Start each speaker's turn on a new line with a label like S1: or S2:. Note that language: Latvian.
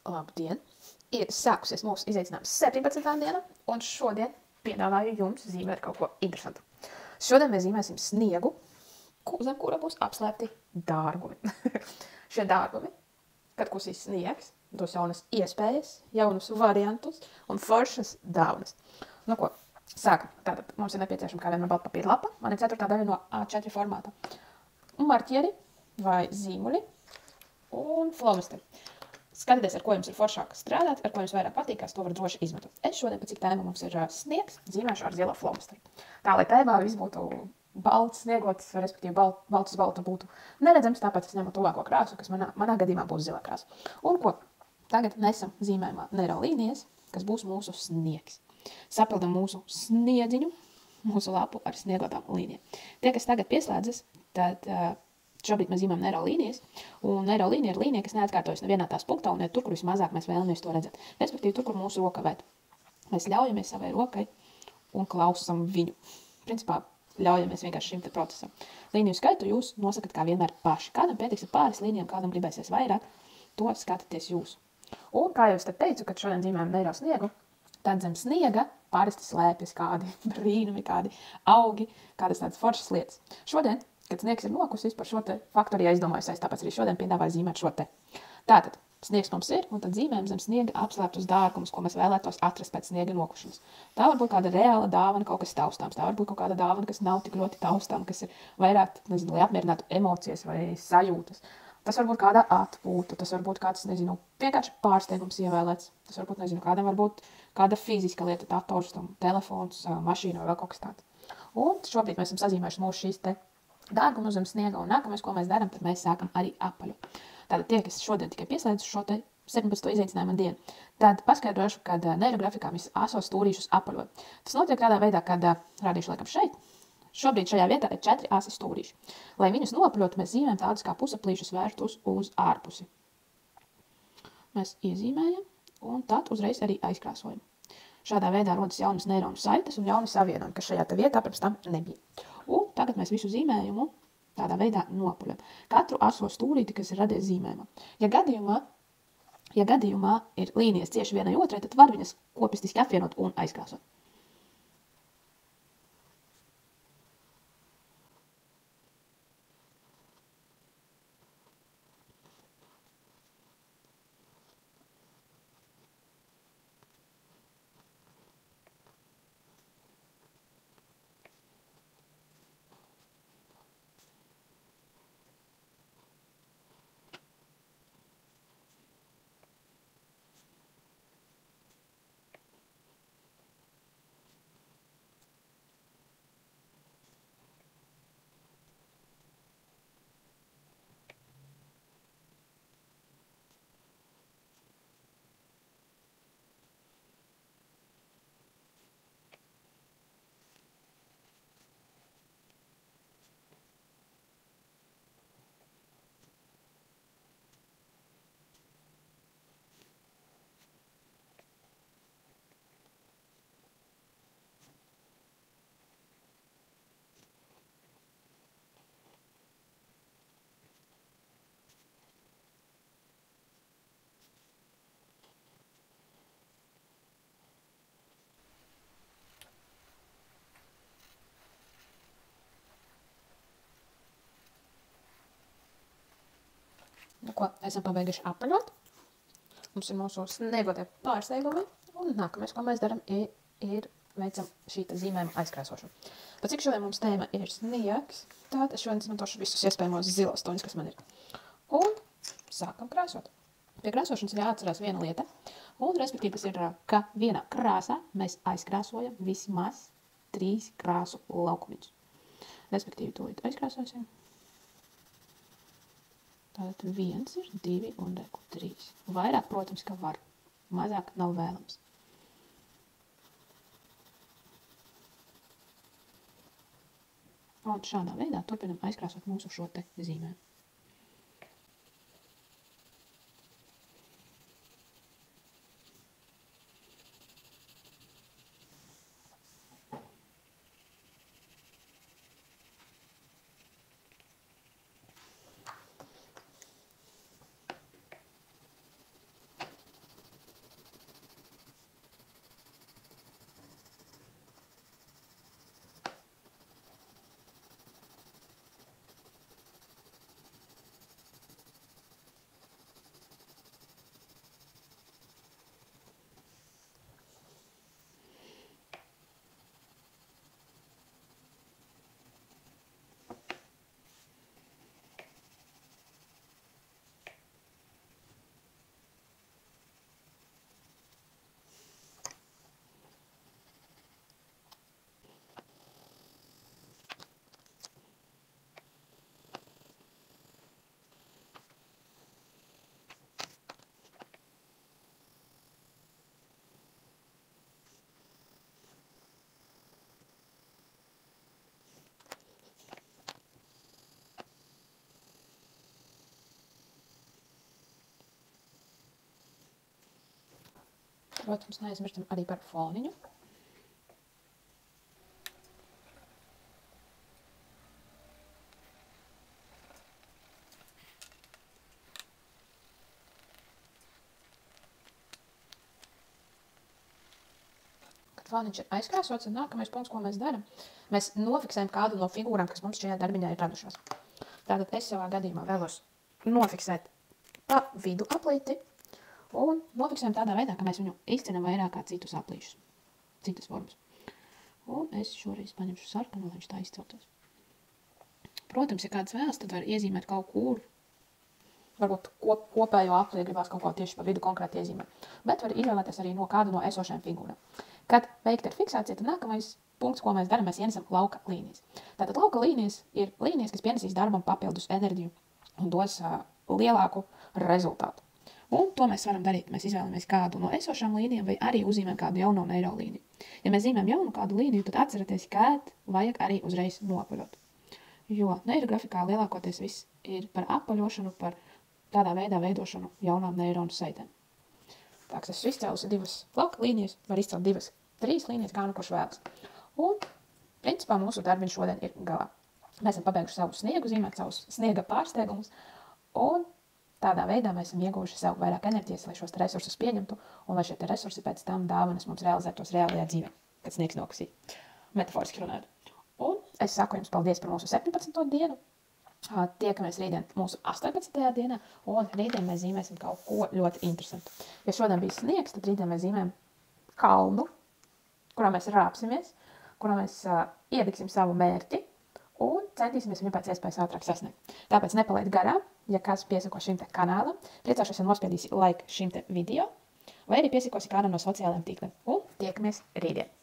S1: Labdien! Ir sākusies mūsu izaicinājums 17. diena, un šodien piedāvāju jums zīmēt kaut ko interesantu. Šodien mēs zīmēsim sniegu, zem kura būs apslēpti dārgumi. Šie dārgumi, kad kusīs sniegs, dos jaunas iespējas, jaunus variantus un foršas dāvanas. Nu ko, sākam. Tātad mums ir nepieciešama kā viena balta papīra lapa. Man ir 4. daļa no A4 formāta. Marķieri vai zīmuļi un flomasteri. Skatieties, ar ko jums ir foršāk strādāt, ar ko jums vairāk patīkās, to var droši izmantot. Es šodien, pa cik tēma mums ir sniegs, zīmēšu ar zilo flomasteri. Tā, lai tēmā viss būtu balts, sniegots, respektīvi balts uz balta būtu neredzams, tāpēc es ņemu tuvāko krāsu, kas manā gadījumā būs zilā krāsa. Un ko? Tagad nesam zīmējumā neiro līnijas, kas būs mūsu sniegs. Sapildam mūsu sniedziņu, mūsu lapu ar sniegotām līnijām. Tie, kas tagad pieslēdzas, tad šobrīd mēs zīmējam neiro līnijas, un neiro līnija ir līnija, kas neatkārtojas nevienā tās punktā un ir tur, kur vismazāk mēs vēlamies to redzēt. Respektīvi, tur, kur mūsu roka ved. Mēs ļaujamies savai rokai un klausam viņu. Principā, ļaujamies vienkārši šim te procesam. Līniju skaitu jūs nosakat kā vienmēr paši. Kādam pietiks ar pāris līnijām, kādam gribēsies vairāk, to skatāties jūs. Un kā jau es te teicu, kad šodien zīmējam neiro sniegu, tad zem sniega parasti slēpjas kādi brīnumi, kādi augi, kādas tādas foršas lietas. Šodien, kad sniegs ir nokusis, par šo te faktoru aizdomājusies, tāpēc arī šodien piedāvāju zīmēt šo te. Tātad, sniegs mums ir, un tad zīmējam zem sniega apslēptus dārgumus, ko mēs vēlētos atrast pēc sniega nokušanas. Tā var būt kāda reāla dāvana, kaut kas taustāms. Tā var būt kaut kāda dāvana, kas nav tik ļoti taustām, kas ir vairāk, nezinu, lai apmierinātu emocijas vai sajūtas. Tas var būt kāda atpūta, tas var būt kāds, nezinu, vienkārši pārsteigums ievēlēts. Tas var būt, nezinu, kādam var būt kāda fiziska lieta, dators, telefons, mašīna vai vēl kaut kas tāds. Un šobrīd mēs esam sazīmējuši mūsu šīs te dārgumu zem sniega, un nākamais, ko mēs darām, tad mēs sākam arī apaļu. Tātad tie, kas šodien tikai pieslēdz šo te 17. izaicinājumu dienu, tad paskaidrošu, kad neirografikā mēs asos stūrīšus apaļoju. Tas notiek tādā veidā, kad rādīšu laikam šeit. Šobrīd šajā vietā ir 4 asi stūrīši. Lai viņus noapaļotu, mēs zīmējam tādus kā pusaplīšus vērstus uz ārpusi. Mēs iezīmējam, un tad uzreiz arī aizkrāsojam. Šādā veidā rodas jaunas neironu saites un jaunas savienojumi, kas šajā vietā pirms tam nebija. Un tagad mēs visu zīmējumu tādā veidā noapaļojam. Katru aso stūrīti, kas ir radies zīmējumā. Ja gadījumā ir līnijas cieši vienai otrai, tad var viņas kopistiski apvienot un aizkrāsot. Nu ko, esam pabeiguši apaļot. Mums ir mūsu sniegotie pārsteigumi. Un nākamais, ko mēs darām, ir veicam šī zīmējuma aizkrāsošanu. Pat cik šodien mums tēma ir sniegs, tad es šodien izmantošu visus iespējamos zilos toņus, kas man ir. Un sākam krāsot. Pie krāsošanas ir jāatcerās viena lieta. Un respektīvi, tas ir, ka vienā krāsā mēs aizkrāsojam vismaz 3 krāsu laukumiņus. Respektīvi, tūlīt aizkrāsosim. Tātad 1 ir, 2 un 3. Vairāk, protams, ka var. Mazāk nav vēlams. Un šādā veidā turpinam aizkrāsot mūsu šo te zīmējumu. protams, neaizmirstam arī par foniņu. Kad foniņš ir aizkrāsots, tad nākamais punkts, ko mēs darām, mēs nofiksējam kādu no figūrām, kas mums šajā darbiņā ir radušās. Tātad es savā gadījumā vēlos nofiksēt pa vidu aplīti un nofiksējam tādā veidā, ka mēs viņu izcinām vairāk kā citus aplīšus, citas formas. Un es šoreiz paņemšu sarkanu, lai viņš tā izceltos. Protams, ja kāds vēlas, tad var iezīmēt kaut kur, varbūt kopējo aplī gribās kaut ko tieši pa vidu konkrēti iezīmēt. Bet var izvēlēties arī no kādu no esošajām figūrām. Kad veikta ir fiksācija, tad nākamais punkts, ko mēs darām, mēs ienesam lauka līnijas. Tātad lauka līnijas ir līnijas, kas pienesīs darbam papildus enerģiju un dos lielāku rezultātu. Un to mēs varam darīt. Mēs izvēlamies kādu no esošām līnijām vai arī uzzīmējam kādu jauno neiro līniju. Ja mēs zīmējam jaunu kādu līniju, tad atceraties, ka vajag arī uzreiz noapaļot. Jo neirografikā lielākoties viss ir par apaļošanu, par tādā veidā veidošanu jaunām neironu saitēm. Tā, kas esmu izcēlusi divas lauka līnijas, var izcelt divas, trīs līnijas, kā nu kurš vēlas. Un, principā, mūsu darbiņš šodien ir galā. Mēs esam pabeiguši savu sniegu, zīmēt savus sniega pārsteigumus, un tādā veidā mēs esam ieguvuši sev vairāk enerģijas, lai šos resursus pieņemtu, un lai šie resursi pēc tam dāvanas mums realizētos reālajā dzīvē, kad sniegs nokasī, metaforiski runājot. Un es saku jums paldies par mūsu 17. dienu. Tiekamies rītdien mūsu 18. dienā, un rītdien mēs zīmēsim kaut ko ļoti interesantu. Ja šodien bija sniegs, tad rītdien mēs zīmējam kalnu, kurā mēs rāpsimies, kurā mēs ieliksim savu mērķi un centīsimies viņu pēc iespējas ātrāk sasniegt. Tāpēc nepalaid garām, ja kāds piesako šim te kanālam, priecāšos, ja nospiedīsi like šim te video, vai arī piesakosi kādam no sociālajiem tīkliem. Un tiekamies rītdien!